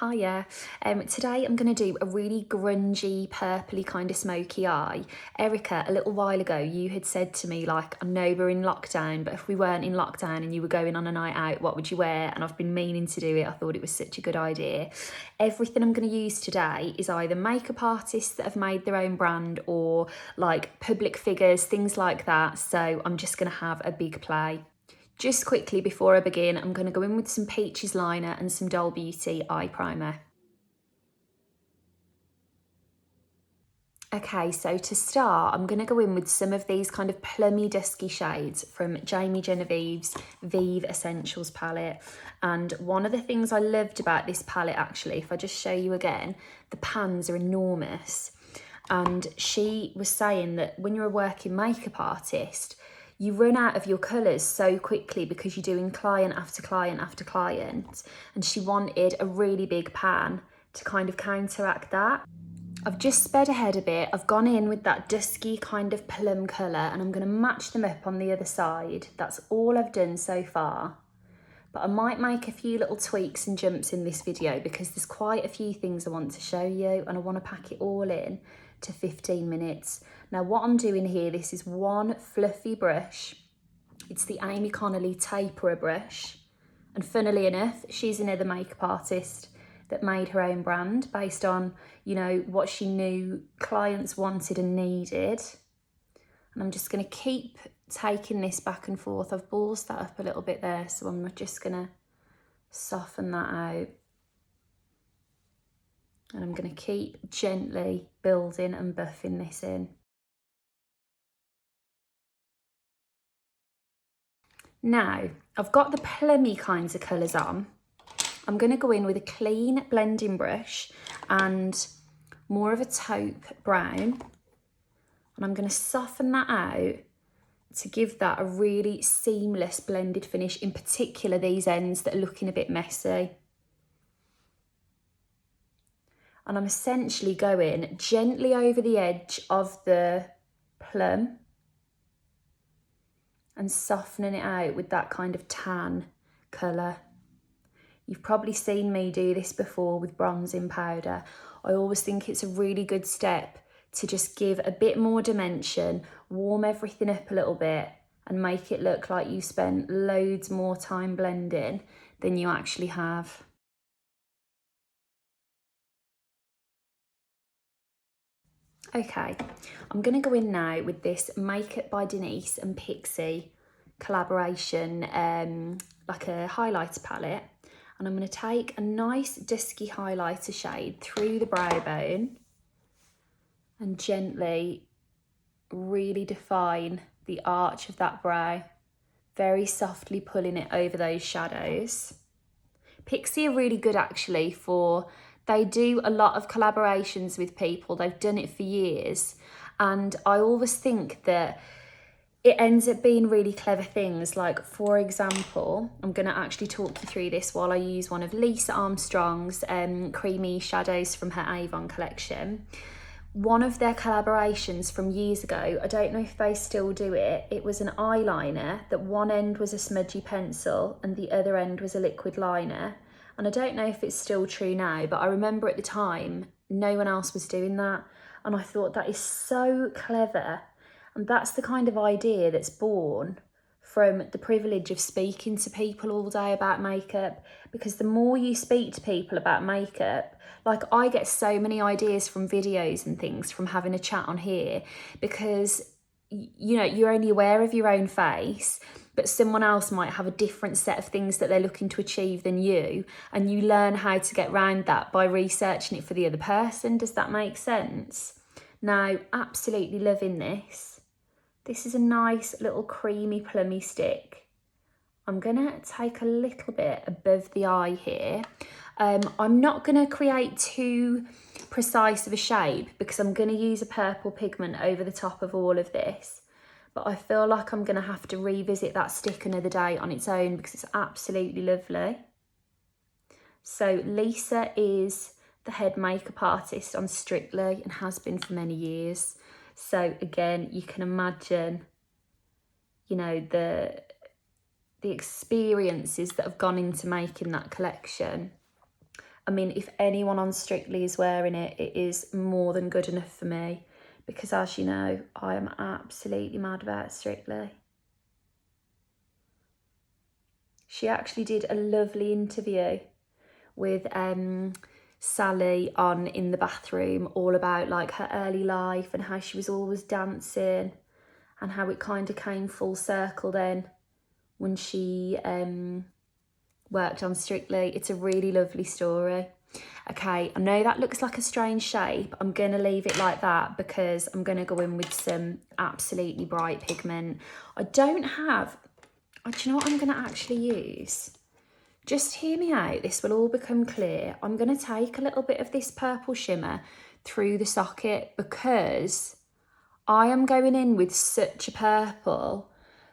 Hiya. Today I'm going to do a really grungy, purpley kind of smoky eye. Erica, a little while ago, you had said to me, like, I know we're in lockdown, but if we weren't in lockdown and you were going on a night out, what would you wear? And I've been meaning to do it. I thought it was such a good idea. Everything I'm going to use today is either makeup artists that have made their own brand or like public figures, things like that. So I'm just going to have a big play. Just quickly before I begin, I'm going to go in with some Peaches liner and some Doll Beauty eye primer. Okay, so to start, I'm going to go in with some of these kind of plummy, dusky shades from Jamie Genevieve's Vive Essentials palette. And one of the things I loved about this palette, actually, if I just show you again, the pans are enormous. And she was saying that when you're a working makeup artist, you run out of your colours so quickly because you're doing client after client after client. And she wanted a really big pan to kind of counteract that. I've just sped ahead a bit. I've gone in with that dusky kind of plum colour and I'm going to match them up on the other side. That's all I've done so far. But I might make a few little tweaks and jumps in this video because there's quite a few things I want to show you and I want to pack it all in to 15 minutes. Now what I'm doing here, this is one fluffy brush. It's the Amy Connolly Taperer brush. And funnily enough, she's another makeup artist that made her own brand based on, you know, what she knew clients wanted and needed. And I'm just going to keep taking this back and forth. I've ballsed that up a little bit there, so I'm just going to soften that out. And I'm going to keep gently building and buffing this in. Now, I've got the plummy kinds of colours on. I'm going to go in with a clean blending brush and more of a taupe brown. And I'm going to soften that out to give that a really seamless blended finish, in particular these ends that are looking a bit messy. And I'm essentially going gently over the edge of the plum and softening it out with that kind of tan colour. You've probably seen me do this before with bronzing powder. I always think it's a really good step to just give a bit more dimension, warm everything up a little bit and make it look like you spent loads more time blending than you actually have. Okay, I'm going to go in now with this Makeup by Denise and Pixie collaboration, like a highlighter palette. And I'm going to take a nice dusky highlighter shade through the brow bone and gently really define the arch of that brow, very softly pulling it over those shadows. Pixie are really good actually they do a lot of collaborations with people. They've done it for years. And I always think that it ends up being really clever things. Like, for example, I'm going to actually talk you through this while I use one of Lisa Armstrong's creamy shadows from her Avon collection. One of their collaborations from years ago, I don't know if they still do it, it was an eyeliner that one end was a smudgy pencil and the other end was a liquid liner. And I don't know if it's still true now, but I remember at the time, no one else was doing that. And I thought that is so clever. And that's the kind of idea that's born from the privilege of speaking to people all day about makeup, because the more you speak to people about makeup, like I get so many ideas from videos and things from having a chat on here, because you know, you're only aware of your own face, but someone else might have a different set of things that they're looking to achieve than you, and you learn how to get around that by researching it for the other person. Does that make sense? Now, absolutely loving this. This is a nice little creamy plummy stick. I'm gonna take a little bit above the eye here. I'm not gonna create too precise of a shape because I'm gonna use a purple pigment over the top of all of this. But I feel like I'm gonna have to revisit that stick another day on its own because it's absolutely lovely. So Lisa is the head makeup artist on Strictly and has been for many years. So again, you can imagine, you know, the experiences that have gone into making that collection. I mean, if anyone on Strictly is wearing it, it is more than good enough for me, because as you know, I am absolutely mad about Strictly. She actually did a lovely interview with Sally on In the Bathroom, all about like her early life and how she was always dancing, and how it kind of came full circle then when she worked on Strictly. It's a really lovely story. Okay, I know that looks like a strange shape. I'm going to leave it like that because I'm going to go in with some absolutely bright pigment. I don't have... Do you know what I'm going to actually use? Just hear me out. This will all become clear. I'm going to take a little bit of this purple shimmer through the socket because I am going in with such a purple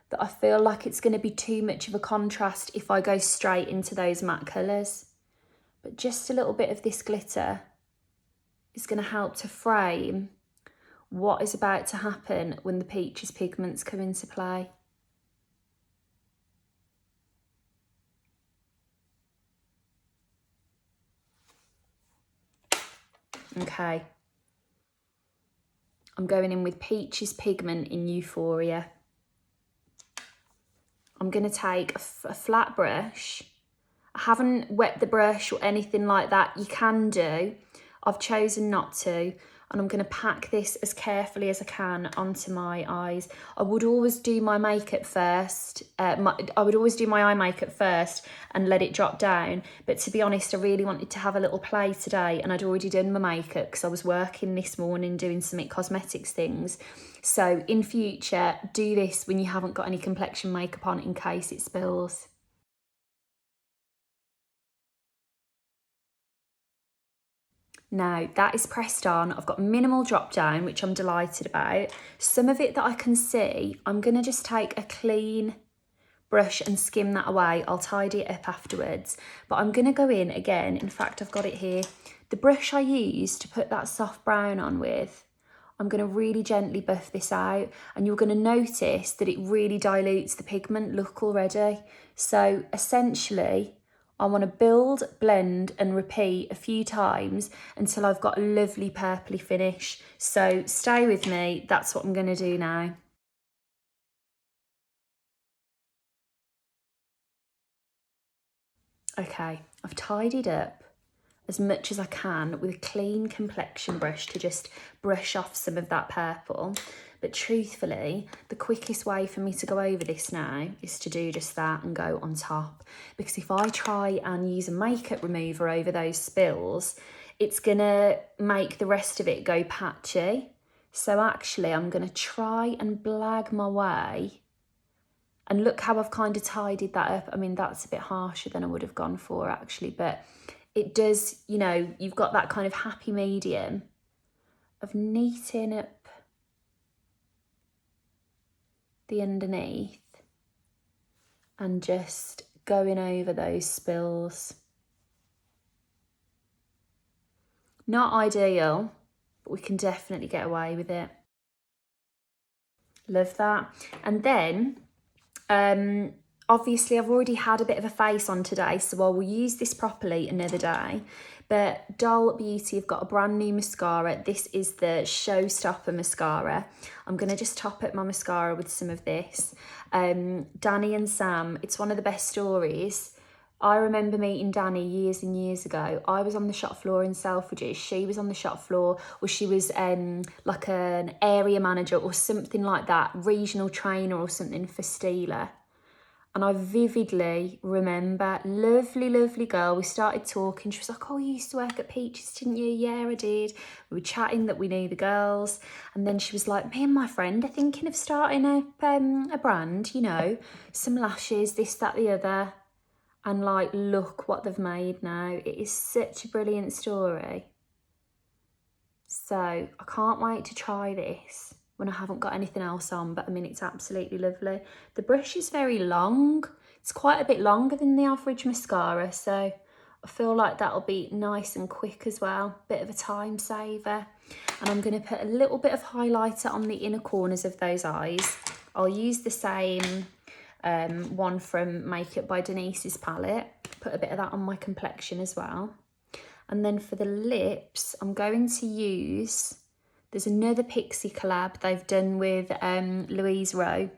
that I feel like it's going to be too much of a contrast if I go straight into those matte colours. But just a little bit of this glitter is going to help to frame what is about to happen when the peaches pigments come into play. Okay. I'm going in with Peaches Pigment in Euphoria. I'm going to take a flat brush. I haven't wet the brush or anything like that. You can do. I've chosen not to. And I'm going to pack this as carefully as I can onto my eyes. I would always do my makeup first. I would always do my eye makeup first and let it drop down. But to be honest, I really wanted to have a little play today, and I'd already done my makeup because I was working this morning doing some cosmetics things. So in future, do this when you haven't got any complexion makeup on in case it spills. Now that is pressed on, I've got minimal drop down, which I'm delighted about. Some of it that I can see, I'm gonna just take a clean brush and skim that away. I'll tidy it up afterwards, but I'm gonna go in again. In fact, I've got it here. The brush I used to put that soft brown on with, I'm gonna really gently buff this out, and you're gonna notice that it really dilutes the pigment look already. So essentially, I want to build, blend and repeat a few times until I've got a lovely purpley finish. So stay with me, that's what I'm going to do now. Okay, I've tidied up as much as I can with a clean complexion brush to just brush off some of that purple. But truthfully, the quickest way for me to go over this now is to do just that and go on top. Because if I try and use a makeup remover over those spills, it's gonna make the rest of it go patchy. So actually, I'm gonna try and blag my way. And look how I've kind of tidied that up. I mean, that's a bit harsher than I would have gone for actually, but it does, you know, you've got that kind of happy medium of neating up the underneath and just going over those spills. Not ideal, but we can definitely get away with it. Love that. And then obviously I've already had a bit of a face on today, so I will use this properly another day. But Doll Beauty have got a brand new mascara. This is the Showstopper mascara. I'm going to just top up my mascara with some of this. Danny and Sam, it's one of the best stories. I remember meeting Danny years and years ago. I was on the shop floor in Selfridges. She was on the shop floor, or she was like an area manager or something like that, regional trainer or something for Stila. And I vividly remember, lovely, lovely girl. We started talking. She was like, oh, you used to work at Peaches, didn't you? Yeah, I did. We were chatting that we knew the girls. And then she was like, me and my friend are thinking of starting a brand, you know, some lashes, this, that, the other. And like, look what they've made now. It is such a brilliant story. So I can't wait to try this when I haven't got anything else on, but I mean, it's absolutely lovely. The brush is very long. It's quite a bit longer than the average mascara, so I feel like that'll be nice and quick as well. Bit of a time saver. And I'm going to put a little bit of highlighter on the inner corners of those eyes. I'll use the same one from Makeup by Denise's palette. Put a bit of that on my complexion as well. And then for the lips, I'm going to use, there's another Pixie collab they've done with Louise Rowe.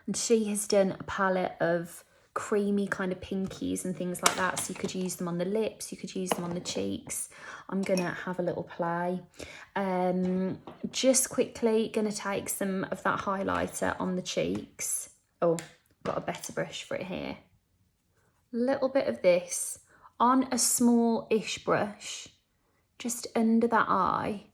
And she has done a palette of creamy kind of pinkies and things like that. So you could use them on the lips, you could use them on the cheeks. I'm gonna have a little play. Just quickly gonna take some of that highlighter on the cheeks. Oh, got a better brush for it here. Little bit of this on a small-ish brush, just under that eye.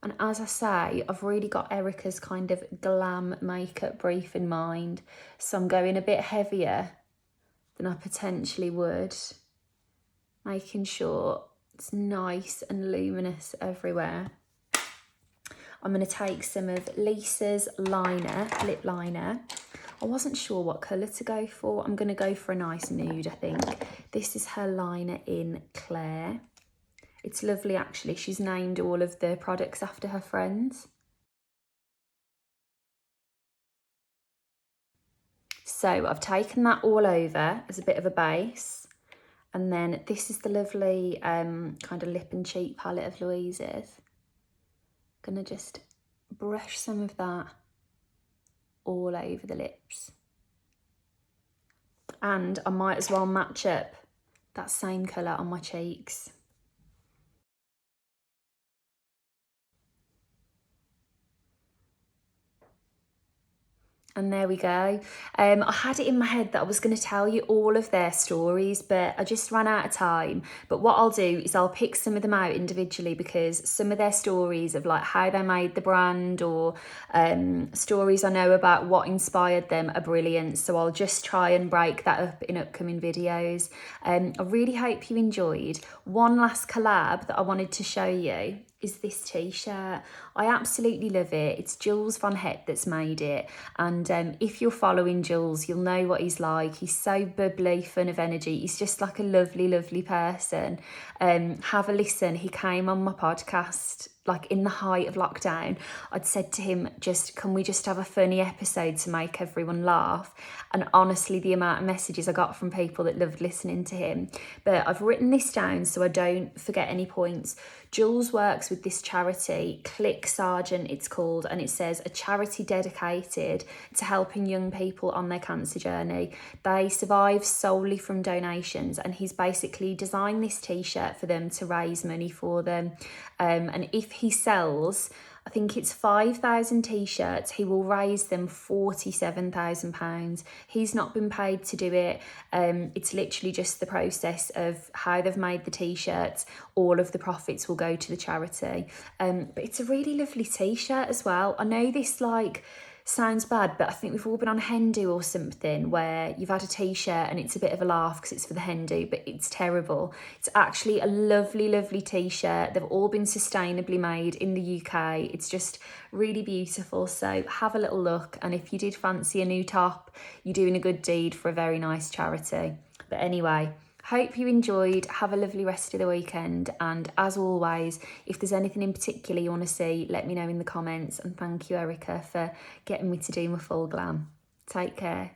And as I say, I've really got Erica's kind of glam makeup brief in mind. So I'm going a bit heavier than I potentially would, making sure it's nice and luminous everywhere. I'm going to take some of Lisa's liner, lip liner. I wasn't sure what colour to go for. I'm going to go for a nice nude, I think. This is her liner in Claire. It's lovely, actually. She's named all of the products after her friends. So I've taken that all over as a bit of a base. And then this is the lovely kind of lip and cheek palette of Louise's. Gonna just brush some of that all over the lips. And I might as well match up that same colour on my cheeks. And there we go. I had it in my head that I was going to tell you all of their stories, but I just ran out of time. But what I'll do is I'll pick some of them out individually, because some of their stories of like how they made the brand, or stories I know about what inspired them, are brilliant. So I'll just try and break that up in upcoming videos. I really hope you enjoyed. One last collab that I wanted to show you is this t-shirt. I absolutely love it. It's Jules Von Het that's made it, and if you're following Jules, you'll know what he's like. He's so bubbly, full of energy. He's just like a lovely person. Have a listen. He came on my podcast like in the height of lockdown. I'd said to him, can we just have a funny episode to make everyone laugh? And honestly, the amount of messages I got from people that loved listening to him. But I've written this down so I don't forget any points. Jules works with this charity, Click Sergeant it's called, and it says a charity dedicated to helping young people on their cancer journey. They survive solely from donations, and he's basically designed this t-shirt for them to raise money for them. And if he sells, I think it's 5,000 t-shirts, he will raise them £47,000. He's not been paid to do it. It's literally just the process of how they've made the t-shirts. All of the profits will go to the charity. But it's a really lovely t-shirt as well. I know this sounds bad, but I think we've all been on hen do or something where you've had a t-shirt and it's a bit of a laugh because it's for the hen do, but it's terrible. It's actually a lovely t-shirt. They've all been sustainably made in the UK. It's just really beautiful. So have a little look, and if you did fancy a new top, you're doing a good deed for a very nice charity. But anyway, hope you enjoyed. Have a lovely rest of the weekend, and as always, if there's anything in particular you want to see, let me know in the comments. And thank you, Erica, for getting me to do my full glam. Take care.